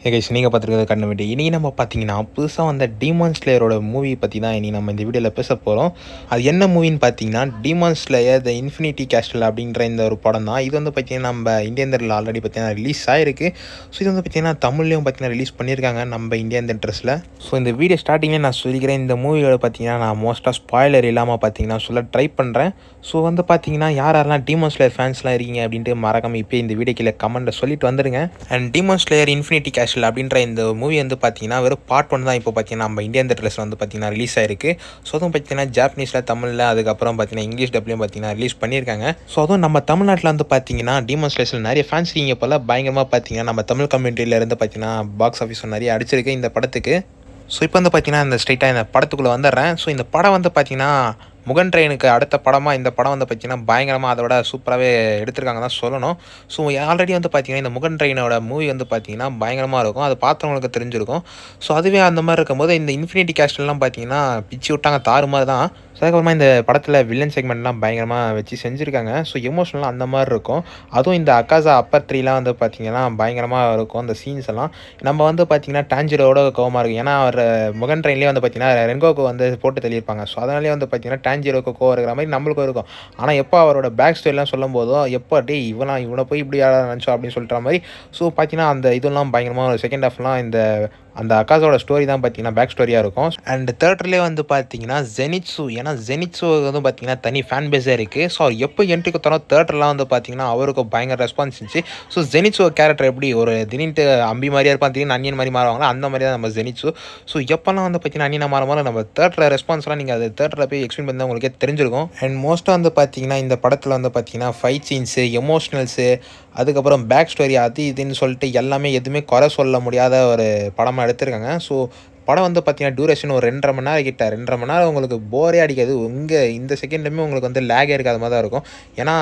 Hey guys, நீங்கள் பார்த்துருக்கிறது கண்ணு இன்றைக்கி நம்ம பார்த்தீங்கன்னா புதுசாக வந்த டீமான் ஸ்லேயரோட மூவி பற்றி தான் இனி நம்ம இந்த வீடியோவில் பேச போகிறோம். அது என்ன மூவின்னு பார்த்தீங்கன்னா டீமான் ஸ்லேயர் த இன்ஃபினிட்டி கேஸ்டல் அப்படின்ற இந்த ஒரு படம் தான். இது வந்து பார்த்தீங்கன்னா நம்ம இந்தியன் தேட்டரில் ஆல்ரெடி பார்த்தீங்கன்னா ரிலீஸ் ஆகிருக்கு. ஸோ இது வந்து பார்த்தீங்கன்னா தமிழ்லையும் பார்த்தீங்கன்னா ரிலீஸ் பண்ணியிருக்காங்க நம்ம இந்தியன் தேட்டர்ஸில். ஸோ இந்த வீடியோ ஸ்டார்டிங்கே நான் சொல்லிக்கிறேன், இந்த மூவியோட பார்த்தீங்கன்னா நான் மோஸ்ட்டாக ஸ்பாய்லர் இல்லாமல் பார்த்தீங்கன்னா சொல்ல ட்ரை பண்ணுறேன். ஸோ வந்து பார்த்தீங்கன்னா யாரெல்லாம் டீமான் ஸ்லேயர் ஃபேன்ஸ்லாம் இருக்கீங்க அப்படின்ட்டு மறக்காமல் இப்போ இந்த வீடியோ கீழே கமெண்ட்டில் சொல்லிட்டு வந்துடுங்க. And daemon slayer infinity castle அப்படின்ற இந்த மூவி வந்து பார்த்தீங்கன்னா வெறும் பார்ட் 1 தான் இப்போ பார்த்தீங்கன்னா நம்ம இந்தியன் தேட்டர்ஸில் வந்து பார்த்தீங்கன்னா ரிலீஸ் ஆயிருக்கு. ஸோ அதுவும் பார்த்தீங்கன்னா ஜாப்பனீஸில், தமிழில், அதுக்கப்புறம் பார்த்தீங்கன்னா இங்கிலீஷ் டப்லையும் பார்த்தீங்கன்னா ரிலீஸ் பண்ணியிருக்காங்க. ஸோ அதுவும் நம்ம தமிழ்நாட்டில் வந்து பார்த்தீங்கன்னா டீமான் ஸ்லேயர்ஸில் நிறைய ஃபேன்ஸ் இருக்கீங்க போல். பயங்கரமாக பார்த்தீங்கன்னா நம்ம தமிழ் கம்யூனிட்டியிலேருந்து பார்த்தீங்கன்னா பாக்ஸ் ஆஃபீஸ் நிறைய அடிச்சிருக்கு இந்த படத்துக்கு. ஸோ இப்போ வந்து பார்த்தீங்கன்னா இந்த ஸ்ட்ரைட்டாக இந்த படத்துக்குள்ளே வந்துடுறேன். ஸோ இந்த படம் வந்து பார்த்தீங்கன்னா முகன் ட்ரெயினுக்கு அடுத்த படமாக இந்த படம் வந்து பார்த்தீங்கன்னா பயங்கரமாக அதோட சூப்பராகவே எடுத்திருக்காங்க தான் சொல்லணும். ஸோ ஆல்ரெடி வந்து பார்த்தீங்கன்னா இந்த முகன் ட்ரெயினோட மூவி வந்து பார்த்தீங்கன்னா பயங்கரமாக இருக்கும், அது பார்த்தவங்களுக்கு தெரிஞ்சிருக்கும். ஸோ அதுவே அந்த மாதிரி இருக்கும்போது இந்த இன்ஃபினிட்டி கேஸ்டல்லாம் பார்த்தீங்கன்னா பிச்சு விட்டாங்க, தாறுமாறு தான். ஸோ அதுக்கப்புறமா இந்த படத்தில் வில்லன் செக்மெண்ட்லாம் பயங்கரமாக வச்சு செஞ்சுருக்காங்க. ஸோ எமோஷனலாக அந்த மாதிரி இருக்கும். அதுவும் இந்த அக்காசா அப்பர் 3லாம் வந்து பார்த்திங்கன்னா பயங்கரமாக இருக்கும் அந்த சீன்ஸ் எல்லாம். நம்ம வந்து பார்த்திங்கன்னா டான்ஜிரோட கோவமாக இருக்கும், ஏன்னா அவர் முகன் ட்ரெயின்லேயே வந்து பார்த்திங்கன்னா ரெங்கோக்கு வந்து போட்டு தள்ளியிருப்பாங்க. ஸோ அதனாலே வந்து பார்த்திங்கன்னா டான்ஜிரோக்கு கோவம் இருக்கிற மாதிரி நம்மளுக்கும் இருக்கும். ஆனால் எப்போ அவரோட பேக் ஸ்டோரிலாம் சொல்லும் போதோ எப்போ டே இவனை போய் இப்படி நினச்சோம் அப்படின்னு சொல்கிற மாதிரி. ஸோ பார்த்திங்கன்னா அந்த இதெல்லாம் பயங்கரமாக ஒரு செகண்ட் ஹாஃப்லாம் அந்த அக்காஸோட ஸ்டோரி தான் பார்த்தீங்கன்னா பேக் ஸ்டோரியாக இருக்கும். அண்ட் தேட்டர்லேயே வந்து பார்த்தீங்கன்னா ஜெனிட்ஸு, ஏன்னா ஜெனிட்ஸு வந்து பார்த்தீங்கன்னா தனி ஃபேன் பேஸாக இருக்குது. ஸோ எப்போ என்ட்ரி கொடுத்தாலும் தேட்டர்லாம் வந்து பார்த்தீங்கன்னா அவருக்கு பயங்கர ரெஸ்பான்ஸ் இருந்துச்சு. ஸோ ஜெனிட்ஸு கேரக்டர் எப்படி ஒரு திடீர்னு அம்பி மாதிரியாக இருப்பான், திடீர்னு அன்னியன் மாதிரி மாறுவாங்களா, அந்த மாதிரி தான் நம்ம ஜெனிட்ஸு. ஸோ எப்போல்லாம் வந்து பார்த்தீங்கன்னா அன்னியனை மாறும்போது நம்ம தேட்டரில் ரெஸ்பான்ஸ்லாம் நீங்கள் அது தேட்டரில் போய் எக்ஸ்பிளைன் பண்ணி உங்களுக்கே தெரிஞ்சிருக்கும். அண்ட் மோஸ்ட்டாக வந்து பார்த்தீங்கன்னா இந்த படத்தில் வந்து பார்த்தீங்கன்னா ஃபைட் சீன்ஸு, எமோஷ்னல்ஸு, அதுக்கப்புறம் பேக் ஸ்டோரி அது இதுன்னு சொல்லிட்டு எல்லாமே எதுவுமே குறை சொல்ல முடியாத ஒரு படமாக எடுத்திருக்காங்க. ஸோ படம் வந்து பார்த்தீங்கன்னா டியூரேஷன் ஒரு 2.5 மணி நேரம் கிட்ட, 2.5 மணி நேரம் உங்களுக்கு போரே அடிக்காது. இந்த செகண்ட்லையுமே உங்களுக்கு வந்து லேகே இருக்காத மாதிரி தான் இருக்கும். ஏன்னா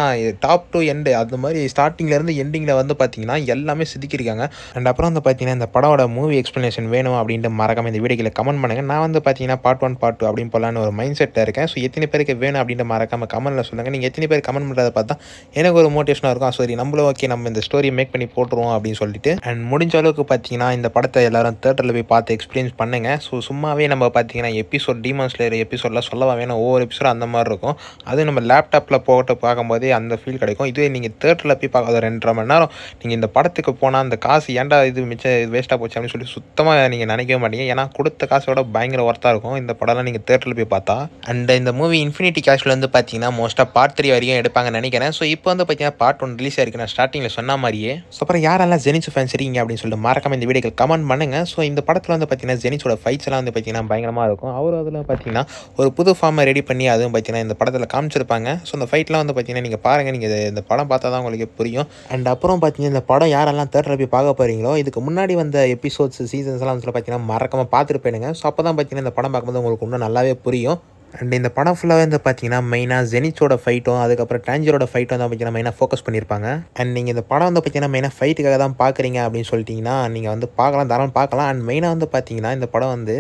டாப் டு எண்டு அது மாதிரி ஸ்டார்டிங்லேருந்து எண்டிங்கில் வந்து பார்த்தீங்கன்னா எல்லாமே செதுக்கியிருக்காங்க. அண்ட் அப்புறம் வந்து பார்த்தீங்கன்னா இந்த படோட மூவி எக்ஸ்ப்ளனேஷன் வேணும் அப்படின்ட்டு மறக்காம இந்த வீடியோவில் கமெண்ட் பண்ணுங்கள். நான் வந்து பார்த்தீங்கன்னா பார்ட் 1 பார்ட் 2 அப்படின்னு போகலான்னு ஒரு மைண்ட் செட்டில் இருக்கேன். ஸோ எத்தனை பேருக்கு வேணும் அப்படின்ட்டு மறக்காம கமெண்ட்டில் சொல்லுங்கள். நீங்கள் எத்தனை பேர் கமெண்ட் பண்ணுறதை பார்த்தா எனக்கு ஒரு மோட்டிவேஷனாக இருக்கும். சரி நம்மளும் ஓகே நம்ம இந்த ஸ்டோரியை மேக் பண்ணி போட்டுருவோம் அப்படின்னு சொல்லிட்டு. அண்ட் முடிஞ்ச அளவுக்கு பார்த்தீங்கன்னா இந்த படத்தை எல்லாரும் தேட்டரில் போய் பார்த்து எக்ஸ்பீரியன்ஸ் பண்ணுங்க. ஸோ சும்மாவே நம்ம பார்த்தீங்கன்னா எபிசோட் டீமான் ஸ்லேயர் எபிசோட்லாம் சொல்லவா வேணும், ஒவ்வொரு எபிசோடும் அந்த மாதிரி இருக்கும். அதுவும் நம்ம லேப்டாப்பில் போட்டு பார்க்கும்போதே அந்த ஃபீல் கிடைக்கும். இதுவே நீங்கள் தேட்டரில் போய் பார்க்காத 2.5 மணி நேரம் நீங்கள் இந்த படத்துக்கு போனால் அந்த காசு ஏன்டா இது மிச்சம் வேஸ்ட்டாக போச்சு அப்படின்னு சொல்லி சுத்தமாக நீங்கள் நினைக்கவே மாட்டீங்க. ஏன்னா கொடுத்த காசோட பயங்கர ஒர்த்தாக இருக்கும் இந்த படம்லாம் நீங்கள் தேட்டரில் போய் பார்த்தா. அண்ட் இந்த மூவி இன்ஃபினிட்டி கேஸ்டில் வந்து பார்த்தீங்கன்னா மோஸ்ட்டாக பார்ட் 3 வரைக்கும் எடுப்பாங்கன்னு நினைக்கிறேன். ஸோ இப்போ வந்து பார்த்தீங்கன்னா பார்ட் 1 ரிலீஸ் ஆயிருக்கு, நான் ஸ்டார்டிங்கில் சொன்ன மாதிரியே. ஸோ அப்புறம் யாரெல்லாம் ஜெனிட்ஸு ஃபேன்ஸ் இருக்கீங்க அப்படின்னு சொல்லிட்டு மறக்காம இந்த வீடியோக்கு கமெண்ட் பண்ணுங்கள். ஸோ இந்த படத்தில் வந்து பார்த்தீங்கன்னா ஜெனிட்ஸோட ஃபைட்ஸ் எல்லாம் வந்து பார்த்தீங்கன்னா பயங்கரமாக இருக்கும். அவர் அதில் பார்த்தீங்கன்னா ஒரு புது ஃபார்மை ரெடி பண்ணி அதுவும் பார்த்தீங்கன்னா இந்த படத்தில் காமிச்சிருப்பாங்க. ஸோ அந்த ஃபைட்லாம் வந்து பார்த்தீங்கன்னா நீங்கள் பாருங்கள், நீங்கள் இந்த படம் பார்த்தா தான் உங்களுக்கு புரியும். அண்ட் அப்புறம் பார்த்தீங்கன்னா இந்த படம் யாரெல்லாம் தேட்டரில் போய் பார்க்க போகிறீங்களோ இதுக்கு முன்னாடி வந்த எபிசோட்ஸ் சீசன்ஸ்லாம் வந்து பார்த்தீங்கன்னா மறக்காமல் பார்த்துட்டு போயிடுங்க. ஸோ அப்போ தான் பார்த்தீங்கன்னா இந்த படம் பார்க்கும்போது உங்களுக்கு இன்னும் நல்லாவே புரியும். அண்ட் இந்த படம் ஃபுல்லாகவே வந்து பார்த்தீங்கன்னா மெயினாக ஜெனிட்ஸோட ஃபைட்டும் அதுக்கப்புறம் டான்ஜிரோட ஃபைட்டும் தான் பார்த்தீங்கன்னா மெயினாக ஃபோக்கஸ் பண்ணியிருப்பாங்க. அண்ட் நீங்கள் இந்த படம் வந்து பார்த்தீங்கன்னா மெயினாக ஃபைட்டுக்காக தான் பார்க்குறீங்க அப்படின்னு சொல்லிட்டிங்கன்னா நீங்கள் வந்து பார்க்கலாம், தாராளம் பார்க்கலாம். அண்ட் மெயினாக வந்து பார்த்தீங்கன்னா இந்த படம் வந்து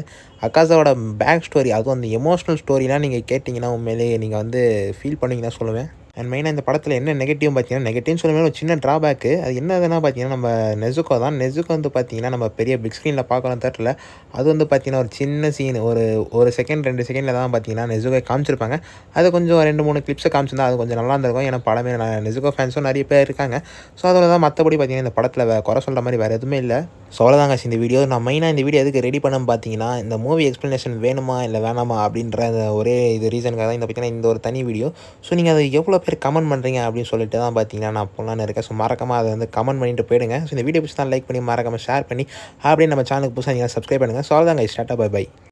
அக்காஸோட பேக் ஸ்டோரி, அதுவும் அந்த எமோஷ்னல் ஸ்டோரிலாம் நீங்கள் கேட்டிங்கன்னா உண்மையிலேயே நீங்கள் வந்து ஃபீல் பண்ணுவீங்க தான் சொல்லுவேன். அண்ட் மெயினாக இந்த படத்தில் என்ன நெகட்டிவ் பார்த்தீங்கன்னா நெகட்டிவ்னு சொல்லும்போது ஒரு சின்ன ட்ராபேக்கு அது என்னதுன்னா பார்த்தீங்கன்னா நம்ம நெசுக்கோ தான். நெசுக்கோ வந்து பார்த்தீங்கன்னா நம்ம பெரிய பிக் ஸ்க்ரீனில் பார்க்குறோம் தேட்டரில். அது வந்து பார்த்தீங்கன்னா ஒரு சின்ன சீன் ஒரு செகண்ட் 2 செகண்டில் தான் பார்த்தீங்கன்னா நெசுக்கோ காமிச்சிருப்பாங்க. அது கொஞ்சம் 2-3 கிளிப்ஸை காமிச்சிருந்தா அது கொஞ்சம் நல்லா இருந்திருக்கும். ஏன்னா படமே நெசுக்கோ ஃபேன்ஸும் நிறைய பேர் இருக்காங்க. ஸோ அதில் தான் மற்றபடி பார்த்தீங்கன்னா இந்த படத்தில் குறை சொல்கிற மாதிரி வேறு எதுவுமே இல்லை. ஸோ அவ்வளோதாங்க இந்த வீடியோ. நான் மெயினாக இந்த வீடியோ எதுக்கு ரெடி பண்ண பார்த்தீங்கன்னா இந்த மூவி எக்ஸ்ப்ளனேஷன் வேணுமா இல்லை வேணாமா அப்படின்ற ஒரே ரீசனுக்காக தான் பார்த்தீங்கன்னா இந்த ஒரு தனி வீடியோ. ஸோ நீங்கள் அதை எவ்வளோ பேர் கமெண்ட் பண்ணுறீங்க அப்படின்னு சொல்லிட்டு தான் பார்த்தீங்கன்னா நான் போகலான்னு இருக்கேன். ஸோ மறக்காமல் அதை வந்து கமெண்ட் பண்ணிட்டு போயிடுங்க. ஸோ இந்த வீடியோ பிடிச்சி தான் லைக் பண்ணி மறக்காமல் ஷேர் பண்ணி அப்படியே நம்ம சேனலுக்கு புதுசாக நீங்கள் சப்ஸ்கிரைப் பண்ணுங்கள். ஸோ அவ்வளோதாங்க, ஸ்டார்ட்டாக பை.